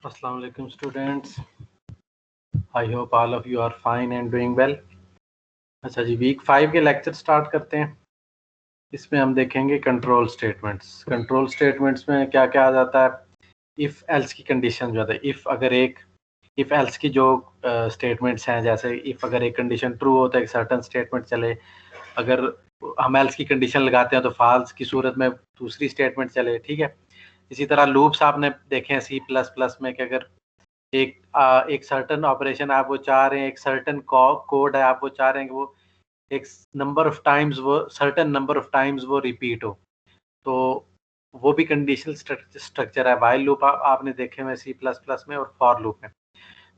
Assalamu alaikum students. I hope all of you are fine and doing well. अच्छा जी, week 5 के lecture start करते हैं। इसमें हम देखेंगे कंट्रोल स्टेटमेंट्स। कंट्रोल स्टेटमेंट्स में क्या क्या आ जाता है, इफ़ एल्स की कंडीशन जो है, इफ़ एल्स की जो स्टेटमेंट्स हैं, जैसे इफ़ अगर एक कंडीशन ट्रू हो तो एक सर्टन स्टेटमेंट चले, अगर हम एल्स की कंडीशन लगाते हैं तो फॉल्स की सूरत में दूसरी स्टेटमेंट चले। ठीक है, इसी तरह लूप्स आपने देखे हैं C++ में कि अगर एक सर्टन ऑपरेशन आप वो चाह रहे हैं, एक सर्टन कोड है, आप वो चाह रहे हैं कि वो एक नंबर ऑफ टाइम्स, वो सर्टन नंबर ऑफ टाइम्स वो रिपीट हो, तो वो भी कंडीशनल स्ट्रक्चर है। व्हाइल लूप आपने देखे हुए C++ में और फॉर लूप में।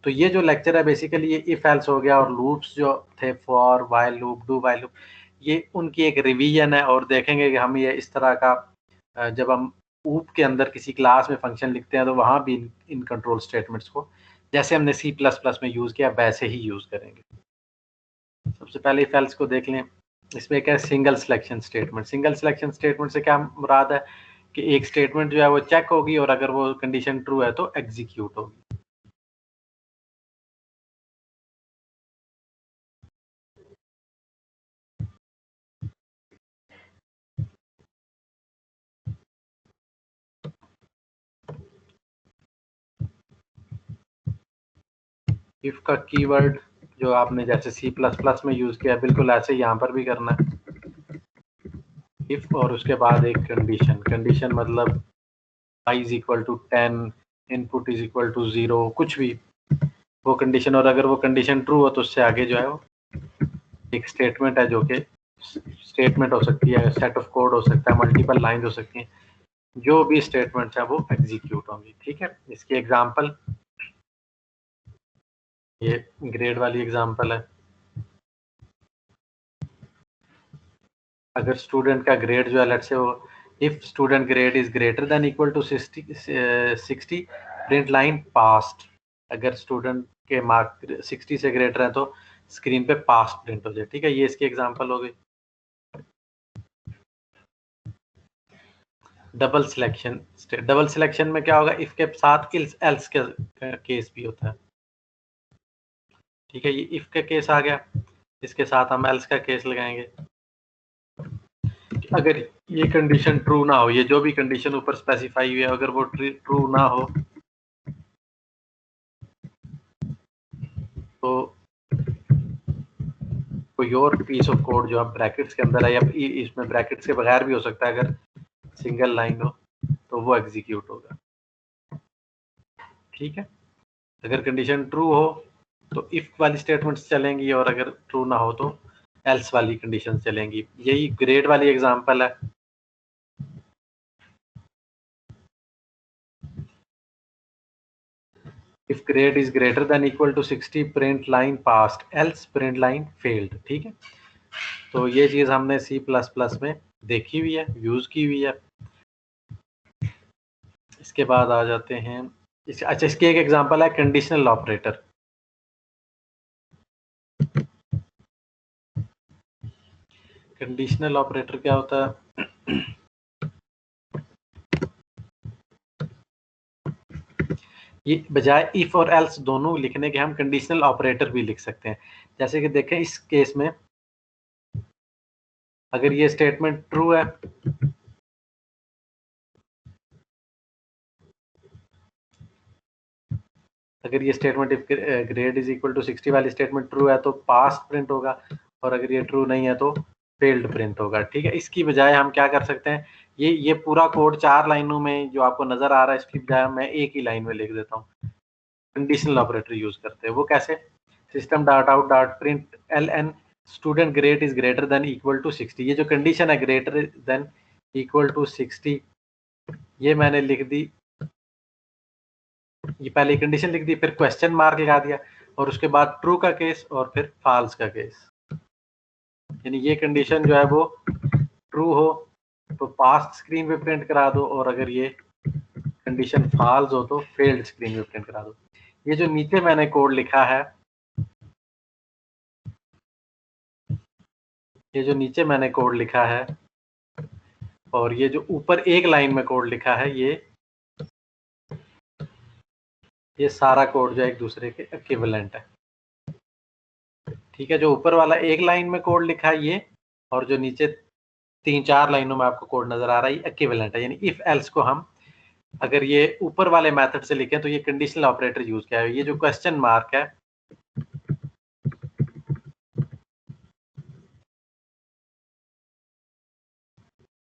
तो ये जो लेक्चर है बेसिकली ये इफ एल्स हो गया, और लूप्स जो थे for, while loop, do while loop, ये उनकी एक रिवीजन है। और देखेंगे कि हम ये इस तरह का जब हम ऊप के अंदर किसी क्लास में फंक्शन लिखते हैं तो वहाँ भी इन कंट्रोल स्टेटमेंट्स को जैसे हमने C++ में यूज़ किया वैसे ही यूज़ करेंगे। सबसे पहले इफ एल्स को देख लें। इसमें क्या है, single selection statement. Single selection statement से क्या मुराद है कि एक स्टेटमेंट जो है वो चेक होगी और अगर वो कंडीशन ट्रू है तो एग्जीक्यूट होगी। इफ का कीवर्ड जो आपने जैसे C++ में यूज किया बिल्कुल ऐसे यहाँ पर भी करना है। इफ और उसके बाद एक कंडीशन मतलब i is equal to 10, input is equal to 0, कुछ भी वो कंडीशन। और अगर वो कंडीशन ट्रू हो तो उससे आगे जो है वो एक स्टेटमेंट है, जो कि स्टेटमेंट हो सकती है, सेट ऑफ कोड हो सकता है, मल्टीपल लाइन हो सकती है, जो भी स्टेटमेंट्स है वो एग्जीक्यूट होंगी। ठीक है, इसकी एग्जांपल ये ग्रेड वाली एग्जांपल है। अगर स्टूडेंट का ग्रेड जो है, लेट्स से वो if student grade is greater than equal to 60 print line passed. अगर स्टूडेंट के मार्क 60 से ग्रेटर हैं तो स्क्रीन पे पास्ट प्रिंट हो जाए। ठीक है, ये इसकी एग्जांपल हो गई। डबल सिलेक्शन में क्या होगा, इफ के साथ एल्स के केस भी होता है। ठीक है, ये इफ का केस आ गया, इसके साथ हम एल्स का केस लगाएंगे। अगर ये कंडीशन ट्रू ना हो, ये जो भी कंडीशन ऊपर स्पेसिफाई हुई है अगर वो ट्रू ना हो तो कोई और पीस ऑफ कोड जो आप ब्रैकेट्स के अंदर है, या इसमें ब्रैकेट्स के बगैर भी हो सकता है, अगर सिंगल लाइन हो तो वो एग्जीक्यूट होगा। ठीक है, अगर कंडीशन ट्रू हो तो इफ वाली स्टेटमेंट्स चलेंगी, और अगर ट्रू ना हो तो एल्स वाली कंडीशन चलेंगी। यही ग्रेड वाली एग्जांपल है। If grade is greater than equal to 60 print line passed, else print line failed. ठीक है, तो ये चीज हमने C++ में देखी हुई है, यूज की हुई है। इसके बाद आ जाते हैं अच्छा, इसकी एक एग्जांपल है कंडीशनल ऑपरेटर। कंडीशनल ऑपरेटर क्या होता है, ये बजाय इफ और एल्स दोनों लिखने के हम कंडीशनल ऑपरेटर भी लिख सकते हैं। जैसे कि देखें इस केस में अगर ये स्टेटमेंट ट्रू है अगर ये statement if grade is equal to 60 वाली स्टेटमेंट ट्रू है तो पास्ट प्रिंट होगा, और अगर ये ट्रू नहीं है तो फेल्ड प्रिंट होगा। ठीक है, इसकी बजाय हम क्या कर सकते हैं, ये पूरा कोड 4 लाइनों में जो आपको नजर आ रहा है, इसकी बजाय मैं एक ही लाइन में लिख देता हूँ। कंडीशनल ऑपरेटर यूज करते हैं, वो कैसे, system dot out dot print ln student grade is greater than equal to 60। ये जो कंडीशन है ग्रेटर देन इक्वल टू 60, ये मैंने लिख दी, ये पहले कंडीशन लिख दी, फिर क्वेश्चन मार्क लगा दिया, और उसके बाद ट्रू का केस और फिर फॉल्स का केस। यानी ये कंडीशन जो है वो ट्रू हो तो पास्ट स्क्रीन पे प्रिंट करा दो, और अगर ये कंडीशन फॉल्स हो तो फेल्ड स्क्रीन पे प्रिंट करा दो। ये जो नीचे मैंने कोड लिखा है, ये जो नीचे मैंने कोड लिखा है और ये जो ऊपर एक लाइन में कोड लिखा है, ये सारा कोड जो है एक दूसरे के इक्विवेलेंट है। ठीक है, जो ऊपर वाला एक लाइन में कोड लिखा है ये, और जो नीचे 3-4 लाइनों में आपको कोड नजर आ रहा है, ये इक्विवेलेंट है। यानी इफ एल्स को हम अगर ये ऊपर वाले मेथड से लिखें तो ये कंडीशनल ऑपरेटर यूज किया है। ये जो क्वेश्चन मार्क है,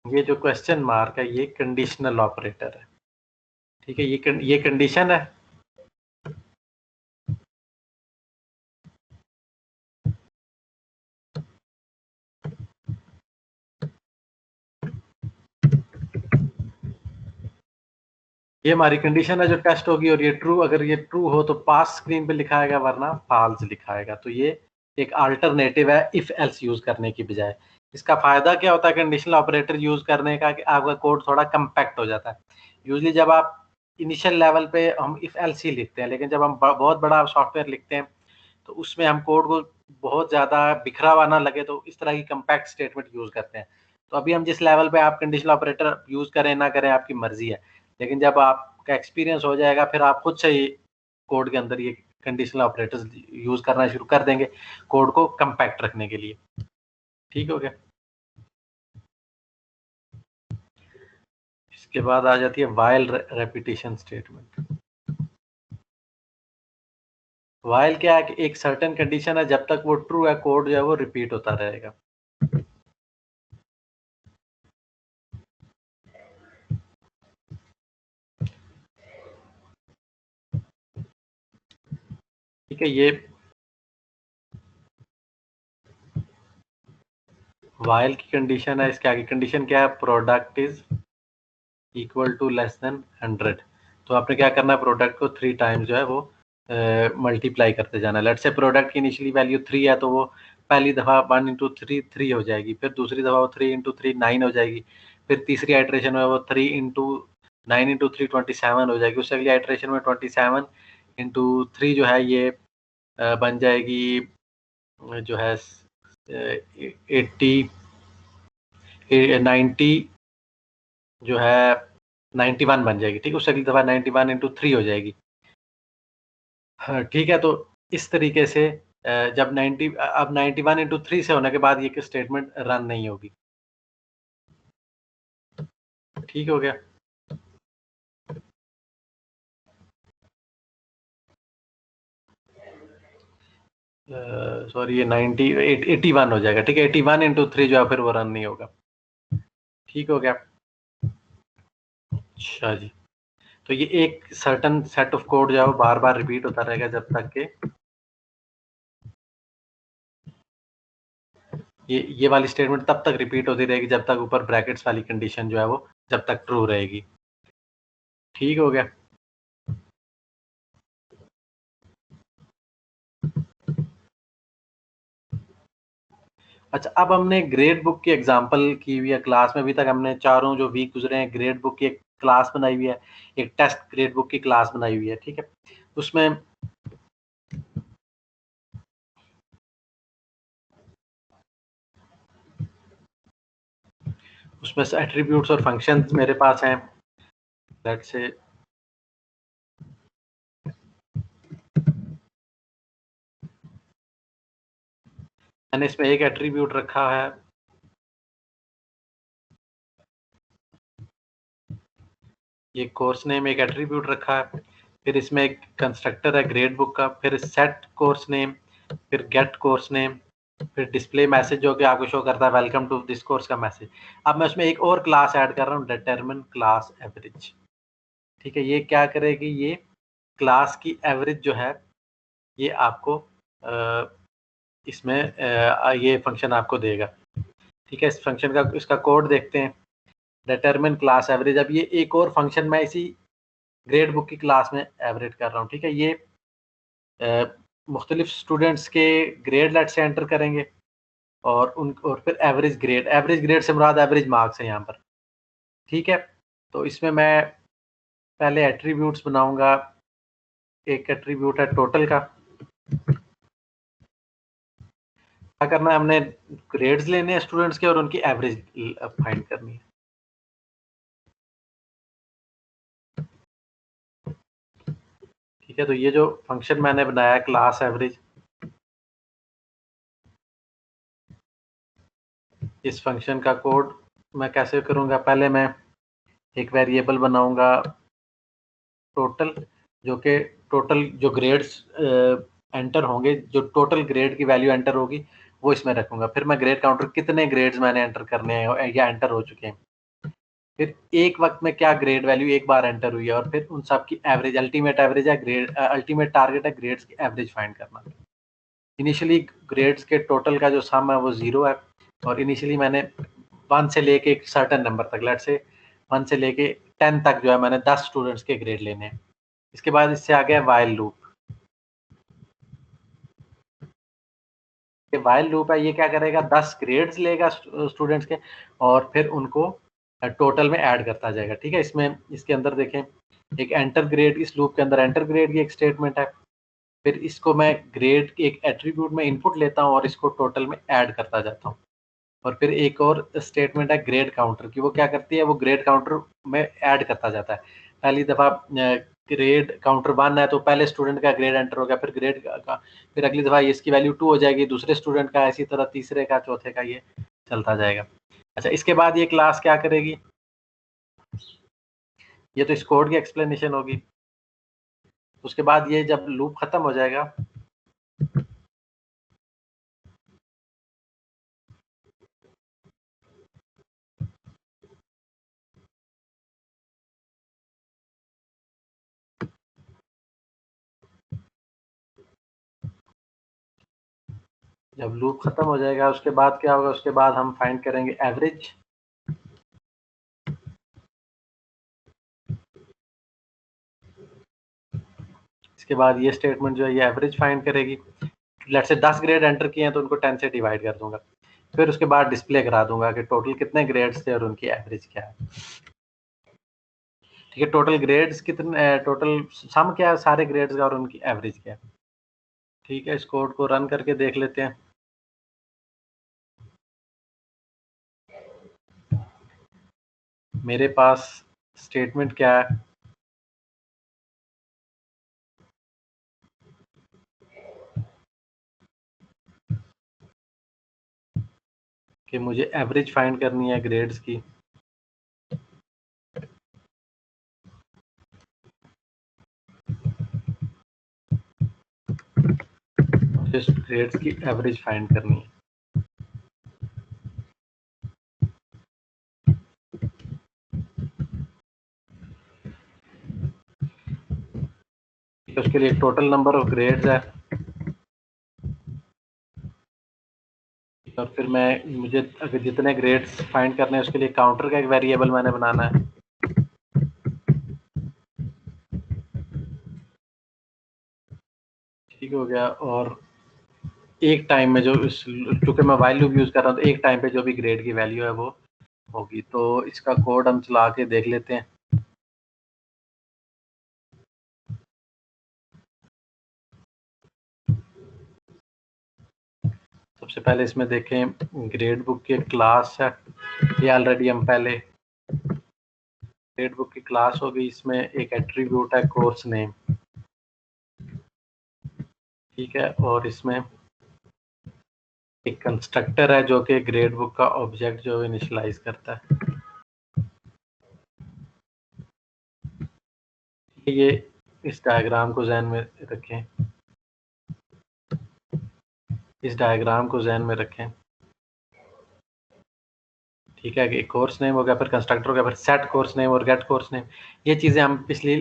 ये जो क्वेश्चन मार्क है ये कंडीशनल ऑपरेटर है। ठीक है, ये कंडीशन है। ये हमारी कंडीशन है जो टेस्ट होगी, और ये ट्रू, अगर ये ट्रू हो तो पास स्क्रीन पे लिखाएगा, वरना फाल्स लिखाएगा। तो ये एक अल्टरनेटिव है इफ एल्स यूज करने की बजाय। इसका फायदा क्या होता है कंडीशनल ऑपरेटर यूज करने का, कि आपका कोड थोड़ा कम्पैक्ट हो जाता है। यूजली जब आप इनिशियल लेवल पे हम इफ एल्स ही लिखते हैं, लेकिन जब हम बहुत बड़ा सॉफ्टवेयर लिखते हैं तो उसमें हम कोड को बहुत ज्यादा बिखरा हुआ ना लगे, तो इस तरह की कम्पैक्ट स्टेटमेंट यूज करते हैं। तो अभी हम जिस लेवल पे आप कंडीशनल ऑपरेटर यूज करें ना करें आपकी मर्जी है, लेकिन जब आपका एक्सपीरियंस हो जाएगा फिर आप खुद से ही कोड के अंदर ये कंडीशनल ऑपरेटर्स यूज करना शुरू कर देंगे कोड को कंपैक्ट रखने के लिए। ठीक हो गया। इसके बाद आ जाती है वाइल रेपिटेशन स्टेटमेंट। वाइल क्या है कि एक सर्टेन कंडीशन है, जब तक वो ट्रू है कोड जो है वो रिपीट होता रहेगा। ठीक है, ये वाइल की कंडीशन है। इसके आगे कंडीशन क्या है, product is equal to less than 100। तो आपने क्या करना है, प्रोडक्ट को 3 टाइम्स जो है वो मल्टीप्लाई करते जाना है। लेट्स से प्रोडक्ट की इनिशियली वैल्यू 3 है, तो वो पहली दफ़ा 1 इंटू 3 3 हो जाएगी, फिर दूसरी दफ़ा वो 3 इंटू 3 9 हो जाएगी, फिर तीसरी आइट्रेशन में वो 3 इंटू 9 इंटू 3 27 हो जाएगी, उससे अगली आइट्रेशन में 27 इंटू 3 जो है ये बन जाएगी जो है 80 90 जो है 91 बन जाएगी। ठीक है, उससे अगली दफ़ा 91 इंटू 3 हो जाएगी। हाँ, ठीक है, तो इस तरीके से जब 90 अब 91 इंटू 3 से होने के बाद ये स्टेटमेंट रन नहीं होगी। ठीक हो गया। सॉरी, ये 81 हो जाएगा। ठीक है, 81 इंटू 3 जो है फिर वो रन नहीं होगा। ठीक हो गया। अच्छा जी, तो ये एक सर्टन सेट ऑफ कोड जो है वो बार बार रिपीट होता रहेगा जब तक के ये वाली स्टेटमेंट तब तक रिपीट होती रहेगी जब तक ऊपर ब्रैकेट्स वाली कंडीशन जो है वो जब तक ट्रू रहेगी। ठीक हो गया। अच्छा, अब हमने ग्रेड बुक की एग्जांपल की हुई है क्लास में। अभी तक हमने चारों जो वीक गुजरे हैं ग्रेड बुक की एक क्लास बनाई हुई है, एक टेस्ट ग्रेड बुक की क्लास बनाई हुई है। ठीक है, उसमें उसमें से एट्रीब्यूट्स और फंक्शंस मेरे पास हैं। लेट्स से मैंने इसमें एक एट्रीब्यूट रखा है, ये कोर्स नेम एक एट्रीब्यूट रखा है, फिर इसमें एक कंस्ट्रक्टर है ग्रेड बुक का, फिर सेट कोर्स नेम, फिर गेट कोर्स नेम, फिर डिस्प्ले मैसेज जो कि आपको शो करता है वेलकम टू दिस कोर्स का मैसेज। अब मैं उसमें एक और क्लास ऐड कर रहा हूँ, डिटरमिन क्लास एवरेज। ठीक है, ये क्या करेगी, ये क्लास की एवरेज जो है ये आपको इसमें ये फंक्शन आपको देगा। ठीक है, इस फंक्शन का इसका कोड देखते हैं, डिटरमिन क्लास एवरेज। अब ये एक और फंक्शन मैं इसी ग्रेड बुक की क्लास में एवरेज कर रहा हूँ। ठीक है, ये मुख्तलिफ स्टूडेंट्स के ग्रेड लेट से एंटर करेंगे और फिर एवरेज ग्रेड से मुराद एवरेज मार्क्स है यहाँ पर। ठीक है, तो इसमें मैं पहले एट्रीब्यूट्स बनाऊंगा। एक एट्रीब्यूट है टोटल का। क्या करना है, हमने ग्रेड्स लेने हैं स्टूडेंट्स के और उनकी एवरेज फाइंड करनी है। ठीक ठीक है, तो ये जो फंक्शन मैंने बनाया क्लास एवरेज, इस फंक्शन का कोड मैं कैसे करूँगा, पहले मैं एक वेरिएबल बनाऊँगा टोटल, जो कि टोटल जो ग्रेड्स एंटर होंगे, जो टोटल ग्रेड की वैल्यू एंटर होगी वो इसमें रखूँगा। फिर मैं ग्रेड काउंटर कितने ग्रेड्स मैंने एंटर करने हैं या एंटर हो चुके हैं, फिर एक वक्त में क्या ग्रेड वैल्यू एक बार एंटर हुई है, और फिर उन सब की एवरेज, अल्टीमेट एवरेज है ग्रेड, अल्टीमेट टारगेट है ग्रेड्स की एवरेज फाइंड करना। इनिशियली ग्रेड्स के टोटल का जो सम है वो 0 है, और इनिशियली मैंने 1 से लेके एक सर्टेन नंबर तक, लेट्स से 1 से लेके 10 तक जो है मैंने 10 स्टूडेंट्स के ग्रेड लेने हैं। इसके बाद इससे आ गया वाइल लूप। ये वाइल लूप है, ये क्या करेगा, 10 ग्रेड्स लेगा स्टूडेंट्स के, और फिर उनको टोटल में ऐड करता जाएगा। ठीक है, इसमें इसके अंदर देखें एक एंटर ग्रेड, इस लूप के अंदर एंटर ग्रेड की एक स्टेटमेंट है, फिर इसको मैं ग्रेड की एक एट्रीब्यूट में इनपुट लेता हूँ और इसको टोटल में ऐड करता जाता हूँ। और फिर एक और स्टेटमेंट है ग्रेड काउंटर की, वो क्या करती है, वो ग्रेड काउंटर में ऐड करता जाता है। पहली दफ़ा ग्रेड काउंटर 1 है तो पहले स्टूडेंट का ग्रेड एंटर हो गया, फिर ग्रेड का, फिर अगली दफ़ा इसकी वैल्यू 2 हो जाएगी, दूसरे स्टूडेंट का, इसी तरह तीसरे का, चौथे का, ये चलता जाएगा। अच्छा, इसके बाद ये क्लास क्या करेगी, ये तो इस कोड की एक्सप्लेनेशन होगी। उसके बाद ये जब लूप खत्म हो जाएगा, जब लूप खत्म हो जाएगा उसके बाद क्या होगा, उसके बाद हम फाइंड करेंगे एवरेज। इसके बाद ये स्टेटमेंट जो है ये एवरेज फाइंड करेगी। लेट्स से 10 ग्रेड एंटर किए हैं तो उनको 10 से डिवाइड कर दूंगा, फिर उसके बाद डिस्प्ले करा दूंगा कि टोटल कितने ग्रेड्स थे और उनकी एवरेज क्या है। ठीक है, टोटल ग्रेड्स कितने, टोटल सम क्या है सारे ग्रेड्स का और उनकी एवरेज क्या है। ठीक है, इस कोड को रन करके देख लेते हैं। मेरे पास स्टेटमेंट क्या है कि मुझे एवरेज फाइंड करनी है ग्रेड्स की। मुझे ग्रेड्स की एवरेज फाइंड करनी है। उसके लिए टोटल नंबर ऑफ ग्रेड्स है, और फिर मुझे अगर जितने ग्रेड्स फाइंड करने हैं उसके लिए काउंटर का एक वेरिएबल मैंने बनाना है। ठीक हो गया, और एक टाइम में जो चूंकि मैं वाइल लूप यूज कर रहा हूँ तो एक टाइम पे जो भी ग्रेड की वैल्यू है वो होगी। तो इसका कोड हम चला के देख लेते हैं। सबसे पहले इसमें देखें ग्रेड बुक की क्लास है, ये ऑलरेडी हम पहले ग्रेड बुक की क्लास हो गई, इसमें एक एट्रीब्यूट है कोर्स नेम। ठीक है, और इसमें एक कंस्ट्रक्टर है जो कि ग्रेड बुक का ऑब्जेक्ट जो इनिशियलाइज करता है। ये इस डायग्राम को ज़हन में रखें, इस डायग्राम को ज़हन में रखें। ठीक है, कि कोर्स नेम हो गया, फिर कंस्ट्रक्टर हो गया, फिर सेट कोर्स नेम और गेट कोर्स नेम। ये चीज़ें हम पिछली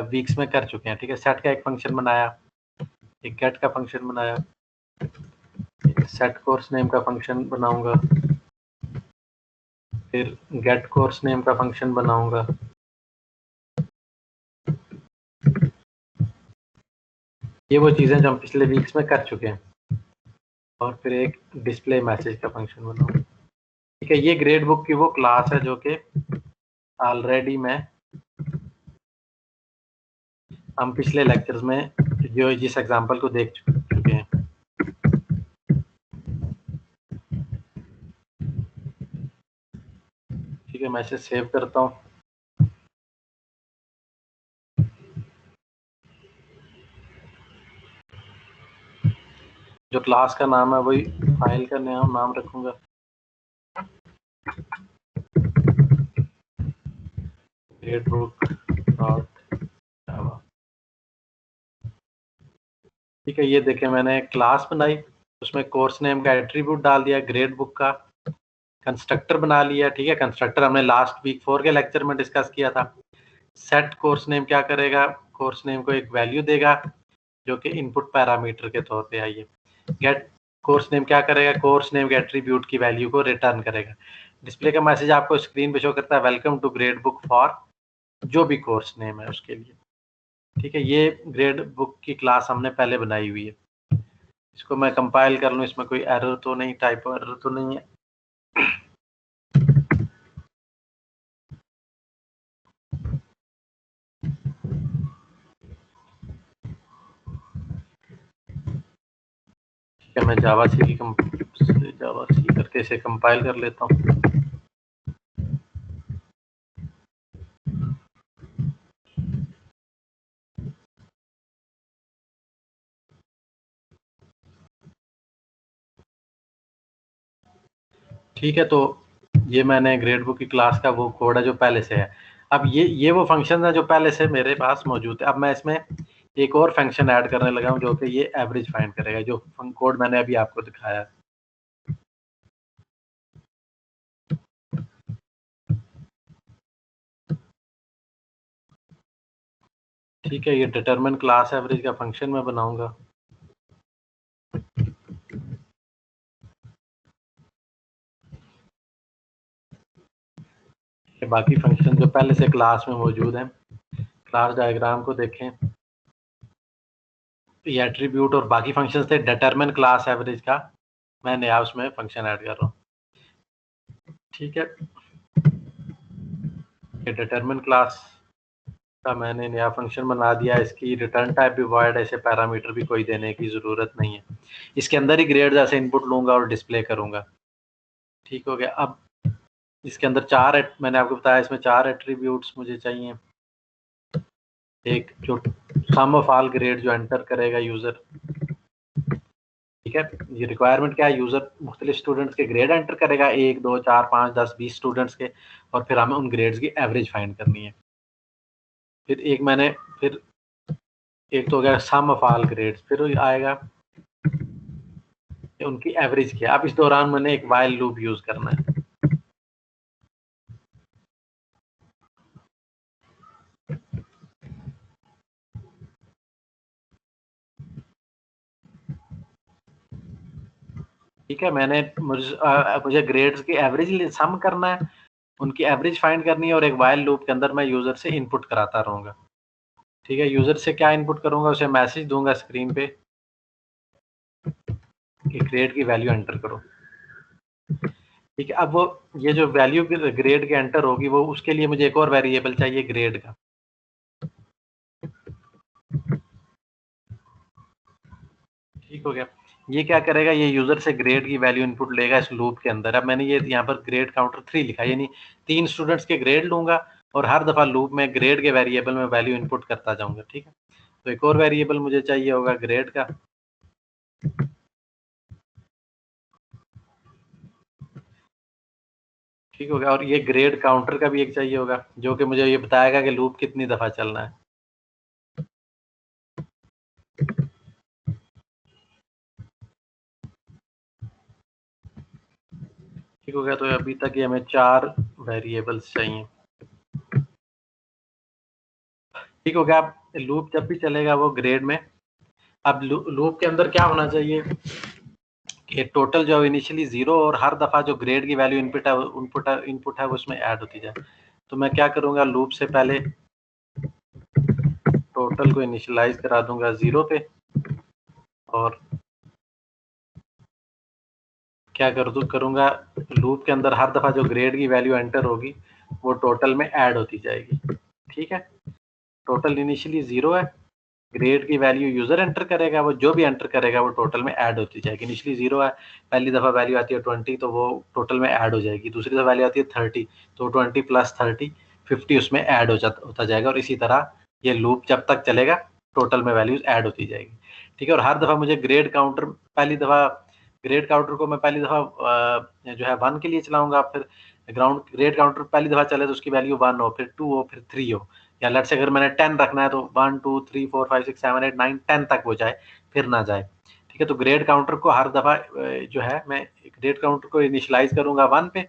वीक्स में कर चुके हैं। ठीक है, सेट का एक फंक्शन बनाया, एक गेट का फंक्शन बनाया, सेट कोर्स नेम का फंक्शन बनाऊंगा, फिर गेट कोर्स नेम का फंक्शन बनाऊंगा। ये वो चीज़ें जो हम पिछले वीक्स में कर चुके हैं, और फिर एक डिस्प्ले मैसेज का फंक्शन बनाऊंगा। ठीक है, ये ग्रेड बुक की वो क्लास है जो कि ऑलरेडी मैं हम पिछले लेक्चर्स में जो जिस एग्जांपल को देख चुके हैं। ठीक है, मैं इसे सेव करता हूँ। जो क्लास का नाम है वही फाइल का नाम रखूंगा। ग्रेडबुक डॉट जावा। ठीक है, ये देखें मैंने क्लास बनाई, उसमें कोर्स नेम का एट्रीब्यूट डाल दिया, ग्रेड बुक का कंस्ट्रक्टर बना लिया। ठीक है, कंस्ट्रक्टर हमने लास्ट वीक 4 के लेक्चर में डिस्कस किया था। सेट कोर्स नेम क्या करेगा, कोर्स नेम को एक वैल्यू देगा जो कि इनपुट पैरामीटर के तौर पे आई है। गेट कोर्स नेम क्या करेगा, कोर्स नेम के एट्रीब्यूट की वैल्यू को रिटर्न करेगा। डिस्प्ले का मैसेज आपको स्क्रीन पे शो करता है, welcome to grade book for जो भी कोर्स नेम है उसके लिए। ठीक है, ये ग्रेड बुक की क्लास हमने पहले बनाई हुई है। इसको मैं कंपाइल कर लूँ, इसमें कोई एरर तो नहीं, टाइपो एरर तो नहीं है। ठीक है, मैं जावा सी करके इसे कंपाइल कर लेता हूँ। ठीक है, तो ये मैंने ग्रेड बुक की क्लास का वो कोड है जो पहले से है। अब ये वो फंक्शन है जो पहले से मेरे पास मौजूद है। अब मैं इसमें एक और फंक्शन ऐड करने लगा हूँ जो कि ये एवरेज फाइंड करेगा, जो कोड मैंने अभी आपको दिखाया है। ठीक है, ये डिटरमिन क्लास एवरेज का फंक्शन मैं बनाऊंगा। बाकी फंक्शन जो पहले से क्लास में मौजूद हैं, क्लास डायग्राम को देखें, ये एट्रीब्यूट और बाकी फंक्शन थे। डिटरमिन क्लास एवरेज का मैं नया उसमें फंक्शन ऐड कर रहा हूँ। ठीक है, ये डिटरमिन क्लास का मैंने नया फंक्शन बना दिया। इसकी रिटर्न टाइप भी वॉइड, ऐसे पैरामीटर भी कोई देने की ज़रूरत नहीं है। इसके अंदर ही ग्रेड जैसे इनपुट लूँगा और डिस्प्ले करूँगा। ठीक हो गया। अब इसके अंदर मैंने आपको बताया इसमें 4 एट्रीब्यूट्स मुझे चाहिए। एक जो सम ऑफ ऑल ग्रेड जो एंटर करेगा यूज़र। ठीक है, ये रिक्वायरमेंट क्या है, यूज़र मुख्तलिफ स्टूडेंट्स के ग्रेड एंटर करेगा, 1 2 4 5 10 20 स्टूडेंट्स के, और फिर हमें उन ग्रेड्स की एवरेज फाइंड करनी है। फिर एक तो हो गया सम ऑफ ऑल ग्रेड्स, फिर आएगा उनकी एवरेज क्या। अब इस दौरान मैंने एक वाइल लूप यूज करना है। ठीक है, मुझे ग्रेड्स की एवरेज सम करना है, उनकी एवरेज फाइंड करनी है, और एक वाइल लूप के अंदर मैं यूजर से इनपुट कराता रहूंगा। ठीक है, यूजर से क्या इनपुट करूंगा, उसे मैसेज दूंगा स्क्रीन पे कि ग्रेड की वैल्यू एंटर करो। ठीक है, अब वो ये जो वैल्यू ग्रेड के एंटर होगी, वो उसके लिए मुझे एक और वेरिएबल चाहिए ग्रेड का। ठीक हो गया। ये क्या करेगा, ये यूजर से ग्रेड की वैल्यू इनपुट लेगा इस लूप के अंदर। अब मैंने ये यहाँ पर ग्रेड काउंटर 3 लिखा, यानी 3 स्टूडेंट्स के ग्रेड लूंगा और हर दफा लूप में ग्रेड के वेरिएबल में वैल्यू इनपुट करता जाऊंगा। ठीक है, तो एक और वेरिएबल मुझे चाहिए होगा ग्रेड का। ठीक हो गया, और ये ग्रेड काउंटर का भी एक चाहिए होगा जो कि मुझे ये बताएगा कि लूप कितनी दफा चलना है। ठीक हो गया, तो अभी तक ये हमें 4 वेरिएबल्स चाहिए। ठीक हो गया, अब लूप जब भी चलेगा वो ग्रेड में, अब लूप के अंदर क्या होना चाहिए कि टोटल जो इनिशियली 0 और हर दफा जो ग्रेड की वैल्यू इनपुट है वो उसमें ऐड होती जाए। तो मैं क्या करूंगा, लूप से पहले टोटल को इनिशियलाइज करा दूंगा 0 पे, और क्या करूंगा, लूप के अंदर हर दफा जो ग्रेड की वैल्यू एंटर होगी वो टोटल में ऐड होती जाएगी। ठीक है, टोटल इनिशियली 0 है, ग्रेड की वैल्यू यूजर एंटर करेगा, वो जो भी एंटर करेगा वो टोटल में ऐड होती जाएगी। इनिशियली 0 है, पहली दफा वैल्यू आती है 20 तो वो टोटल में ऐड हो जाएगी। दूसरी दफा वैल्यू आती है 30 तो 20 प्लस 30 50 उसमें ऐड होता जाएगा, और इसी तरह ये लूप जब तक चलेगा टोटल में वैल्यूज ऐड होती जाएगी। ठीक है। और हर दफ़ा मुझे ग्रेड काउंटर ग्रेड काउंटर को मैं पहली दफ़ा जो है 1 के लिए चलाऊँगा, फिर ग्रेड काउंटर पहली दफ़ा चले तो उसकी वैल्यू 1 हो, फिर 2 हो, फिर 3 हो, या लेट्स से अगर मैंने 10 रखना है तो 1 2 3 4 5 6 7 8 9 10 तक वो जाए, फिर ना जाए। ठीक है, तो ग्रेड काउंटर को हर दफ़ा जो है मैं ग्रेड काउंटर को इनिशियलाइज़ करूँगा 1 पे।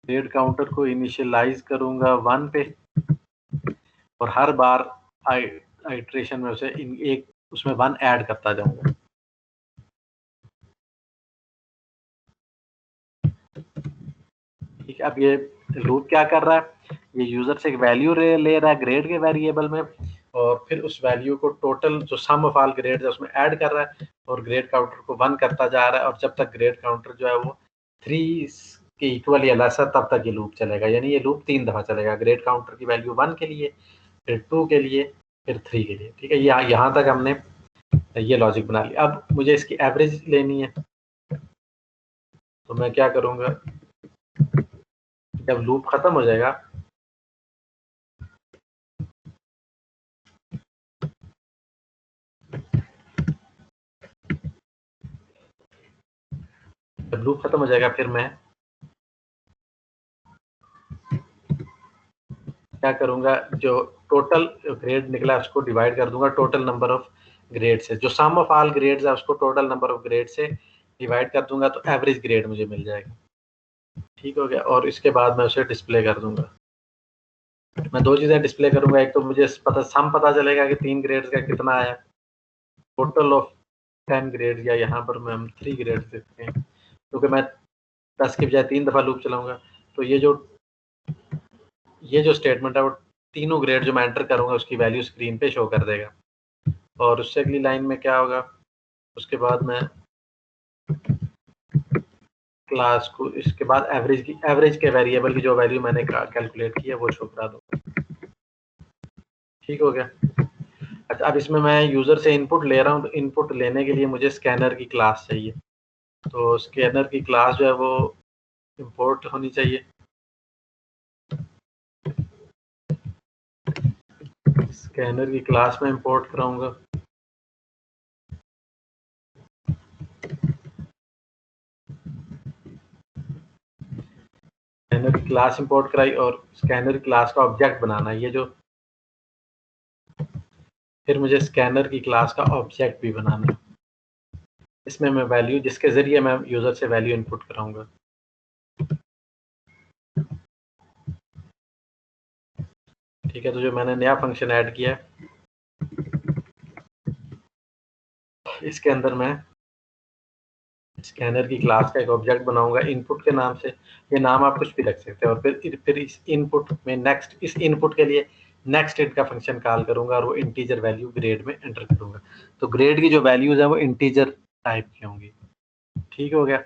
ग्रेड काउंटर को इनिशियलाइज़ करूँगा 1 पे, और हर बार आइट्रेशन में उसे एक उसमें 1 ऐड करता जाऊँगा। ठीक है, अब ये लूप क्या कर रहा है, ये यूजर से एक वैल्यू ले रहा है ग्रेड के वेरिएबल में, और फिर उस वैल्यू को टोटल जो सम ऑफ ऑल ग्रेड है उसमें ऐड कर रहा है, और ग्रेड काउंटर को 1 करता जा रहा है, और जब तक ग्रेड काउंटर जो है वो 3 के इक्वल या लेसर तब तक ये लूप चलेगा। यानी ये लूप 3 दफा चलेगा, ग्रेड काउंटर की वैल्यू 1 के लिए, फिर 2 के लिए, फिर 3 के लिए। ठीक है, यहाँ तक हमने ये लॉजिक बना लिया। अब मुझे इसकी एवरेज लेनी है, तो मैं क्या करूँगा, जब लूप खत्म हो जाएगा जब लूप खत्म हो जाएगा फिर मैं क्या करूँगा, जो टोटल ग्रेड निकला है उसको डिवाइड कर दूंगा टोटल नंबर ऑफ ग्रेड से, जो सम ऑफ ऑल ग्रेड्स है उसको टोटल नंबर ऑफ ग्रेड से डिवाइड कर दूंगा, तो एवरेज ग्रेड मुझे मिल जाएगा। ठीक हो गया, और इसके बाद मैं उसे डिस्प्ले कर दूंगा। मैं 2 चीज़ें डिस्प्ले करूंगा, एक तो मुझे सम पता चलेगा कि 3 ग्रेड्स का कितना आया, टोटल ऑफ 10 ग्रेड, या यहाँ पर मैं हम 3 ग्रेड देखते हैं, क्योंकि मैं 10 की बजाय 3 दफ़ा लूप चलाऊंगा, तो ये जो स्टेटमेंट है वो तीनों ग्रेड जो मैं एंटर करूंगा उसकी वैल्यू स्क्रीन पे शो कर देगा। और उससे अगली लाइन में क्या होगा, उसके बाद मैं क्लास को, इसके बाद एवरेज के वेरिएबल की जो वैल्यू मैंने कैलकुलेट की है वो शो करा दूंगा। ठीक हो गया। अच्छा, अब इसमें मैं यूजर से इनपुट ले रहा हूँ, तो इनपुट लेने के लिए मुझे स्कैनर की क्लास चाहिए, तो स्कैनर की क्लास जो है वो इंपोर्ट होनी चाहिए। स्कैनर की क्लास में इंपोर्ट कराऊंगा। स्कैनर की क्लास इंपोर्ट कराई, और स्कैनर क्लास का ऑब्जेक्ट बनाना, ये जो फिर मुझे स्कैनर की क्लास का ऑब्जेक्ट भी बनाना है। इसमें मैं वैल्यू जिसके ज़रिए मैं यूज़र से वैल्यू इनपुट कराऊंगा। ठीक है, तो जो मैंने नया फंक्शन ऐड किया है, इसके अंदर मैं स्कैनर की क्लास का एक ऑब्जेक्ट बनाऊंगा इनपुट के नाम से। ये नाम आप कुछ भी रख सकते हैं, और फिर इस इनपुट में इस इनपुट के लिए नेक्स्ट int का फंक्शन कॉल करूंगा, और वो इंटीजर वैल्यू ग्रेड में एंटर करूंगा। तो ग्रेड की जो वैल्यूज है वो इंटीजर टाइप की होंगी। ठीक हो गया।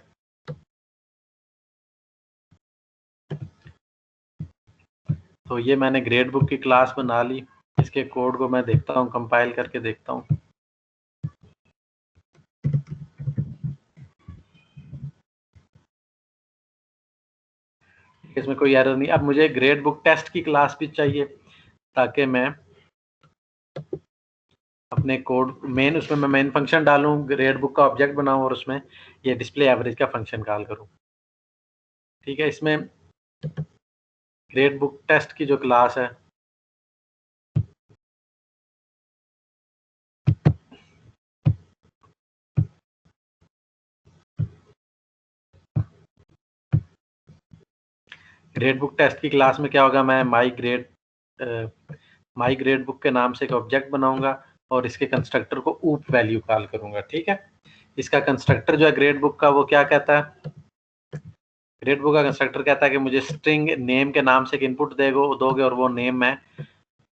तो ये मैंने ग्रेड बुक की क्लास बना ली। इसके कोड को मैं देखता हूँ, कंपाइल करके देखता हूँ। इसमें कोई एरर नहीं। अब मुझे ग्रेड बुक टेस्ट की क्लास भी चाहिए, ताकि मैं अपने कोड उसमें मैं मेन फंक्शन डालूं, ग्रेड बुक का ऑब्जेक्ट बनाऊं, और उसमें ये डिस्प्ले एवरेज का फंक्शन कॉल करूं। ठीक है, इसमें ग्रेड बुक टेस्ट की जो क्लास है, ग्रेड बुक टेस्ट की क्लास में क्या होगा, मैं माई ग्रेड बुक के नाम से एक ऑब्जेक्ट बनाऊंगा, और इसके कंस्ट्रक्टर को ऊप वैल्यू कॉल करूंगा। ठीक है, इसका कंस्ट्रक्टर जो है ग्रेड बुक का, वो क्या कहता है, ग्रेड बुक का कंस्ट्रक्टर कहता है कि मुझे स्ट्रिंग नेम के नाम से एक इनपुट दोगे, और वो नेम मैं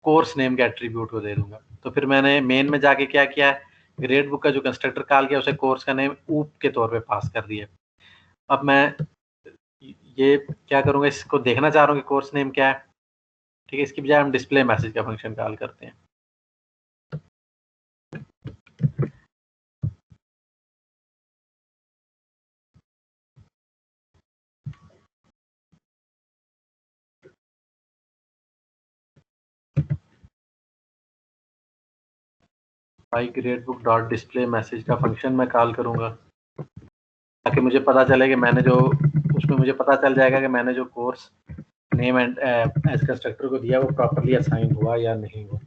कोर्स नेम के एट्रीब्यूट को दे दूंगा। तो फिर मैंने मेन में जाके क्या किया है, ग्रेड बुक का जो कंस्ट्रक्टर कॉल किया उसे कोर्स का नेम ऊप के तौर पे पास कर दिया। अब मैं ये क्या करूंगा, इसको देखना चाह रहा हूँ कि कोर्स नेम क्या है। ठीक है, इसकी बजाय हम डिस्प्ले मैसेज का फंक्शन कॉल करते हैं। My grade book dot display message का फंक्शन मैं कॉल करूँगा ताकि मुझे पता चले कि मैंने जो उसमें मुझे पता चल जाएगा कि मैंने जो course name and as constructor को दिया वो प्रॉपरली असाइन हुआ या नहीं हुआ।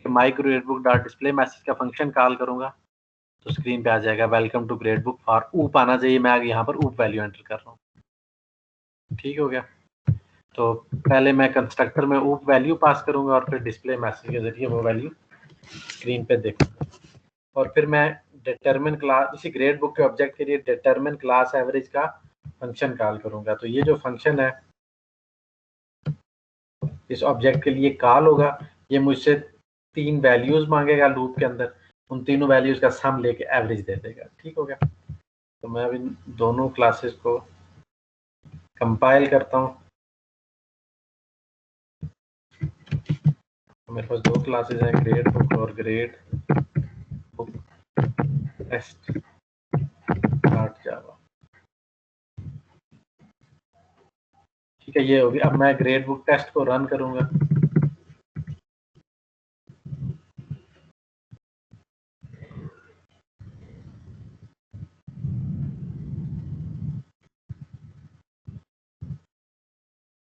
My grade book dot display message का फंक्शन कॉल करूँगा तो स्क्रीन पे आ जाएगा welcome to grade book for OOP आना चाहिए, मैं यहाँ पर ऊप वैल्यू एंटर कर रहा हूँ। ठीक हो गया। तो पहले मैं कंस्ट्रक्टर में ऊप वैल्यू पास करूँगा और फिर डिस्प्ले मैसेज के जरिए वो वैल्यू स्क्रीन पे देखूँगा और फिर मैं डिटरमिन क्लास इसी ग्रेड बुक के ऑब्जेक्ट के लिए डिटरमिन क्लास एवरेज का फंक्शन कॉल करूँगा। तो ये जो फंक्शन है इस ऑब्जेक्ट के लिए कॉल होगा, ये मुझसे 3 वैल्यूज मांगेगा लूप के अंदर, उन तीनों वैल्यूज का सम लेके एवरेज दे देगा। ठीक हो गया। तो मैं अब इन दोनों क्लासेस को कंपाइल करता हूँ। तो मेरे पास 2 क्लासेस हैं, ग्रेड बुक और grade book test dot Java. ठीक है, ये होगी। अब मैं ग्रेड बुक टेस्ट को रन करूंगा।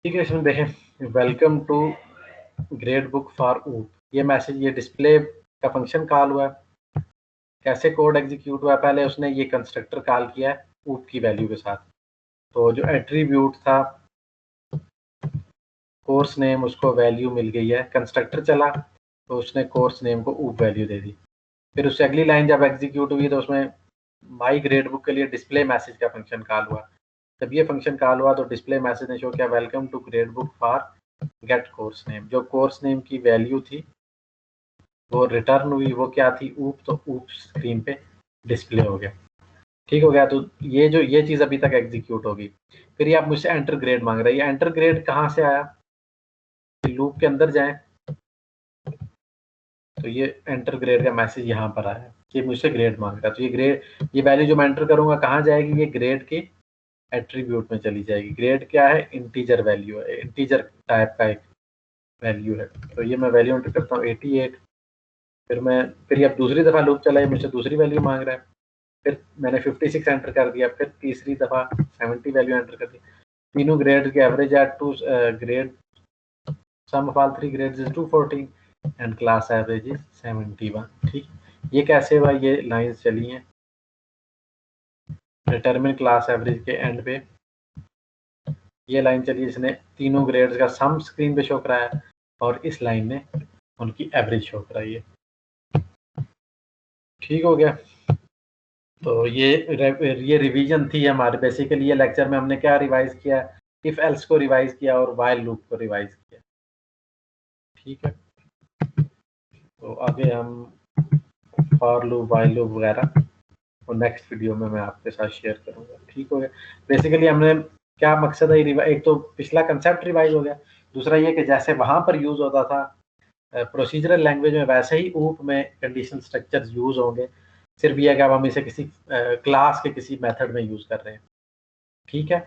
ठीक है, इसमें देखें welcome to grade book for OOP, ये मैसेज, ये डिस्प्ले का फंक्शन कॉल हुआ है। कैसे कोड एग्जीक्यूट हुआ है, पहले उसने ये कंस्ट्रक्टर कॉल किया है ऊप की वैल्यू के साथ। तो जो एट्रीब्यूट था कोर्स नेम, उसको वैल्यू मिल गई है। कंस्ट्रक्टर चला तो उसने कोर्स नेम को ऊप वैल्यू दे दी। फिर उससे अगली लाइन जब एग्जीक्यूट हुई तो उसमें माई ग्रेड बुक के लिए डिस्प्ले मैसेज का फंक्शन कॉल हुआ। जब ये फंक्शन कॉल हुआ तो डिस्प्ले मैसेज ने शो किया welcome to grade book for get course name. जो कोर्स नेम की वैल्यू थी वो रिटर्न हुई, वो क्या थी, ऊप। तो ऊप स्क्रीन पे डिस्प्ले हो गया। ठीक हो गया। तो ये चीज़ अभी तक एग्जीक्यूट होगी। फिर ये आप मुझसे एंटर ग्रेड मांग रहे हैं। ये एंटर ग्रेड कहाँ से आया, लूप के अंदर जाएं तो ये एंटर ग्रेड का मैसेज यहाँ पर आया, ये मुझसे ग्रेड मांग रहा है। तो ये ग्रेड, ये वैल्यू जो मैं एंटर करूंगा कहाँ जाएगी, ये ग्रेड के एट्रीब्यूट में चली जाएगी। ग्रेड क्या है, इंटीजर वैल्यू है, इंटीजर टाइप का एक वैल्यू है। तो ये मैं वैल्यू एंटर करता हूँ 88। फिर ये अब दूसरी दफ़ा लूप चला, ये मुझसे दूसरी वैल्यू मांग रहा है। फिर मैंने 56 एंटर कर दिया। फिर तीसरी दफ़ा 70 वैल्यू एंटर कर दी। तीनों ग्रेड के average at two grade sum of all 3 grades is 214 and class average is 71। ठीक, ये कैसे हुआ, ये लाइंस चली हैं डिटरमिन क्लास एवरेज के एंड पे। ये लाइन चली जिसने तीनों ग्रेड्स का सम स्क्रीन पे शो कराया है और इस लाइन ने उनकी एवरेज शो कराई है। ठीक हो गया। तो ये रिवीजन थी हमारे। बेसिकली ये लेक्चर में हमने क्या रिवाइज किया, इफ एल्स को रिवाइज किया और व्हाइल लूप को रिवाइज किया। ठीक है, तो आगे हम फॉर लूप, व्हाइल लूप वगैरह और नेक्स्ट वीडियो में मैं आपके साथ शेयर करूंगा। ठीक हो गया। बेसिकली हमने क्या मकसद है, एक तो पिछला कंसेप्ट रिवाइज हो गया, दूसरा ये कि जैसे वहाँ पर यूज़ होता था प्रोसीजरल लैंग्वेज में, वैसे ही ऊप में कंडीशनल स्ट्रक्चर्स यूज़ होंगे। सिर्फ ये है कि अब हम इसे किसी क्लास के किसी मेथड में यूज़ कर रहे हैं। ठीक है।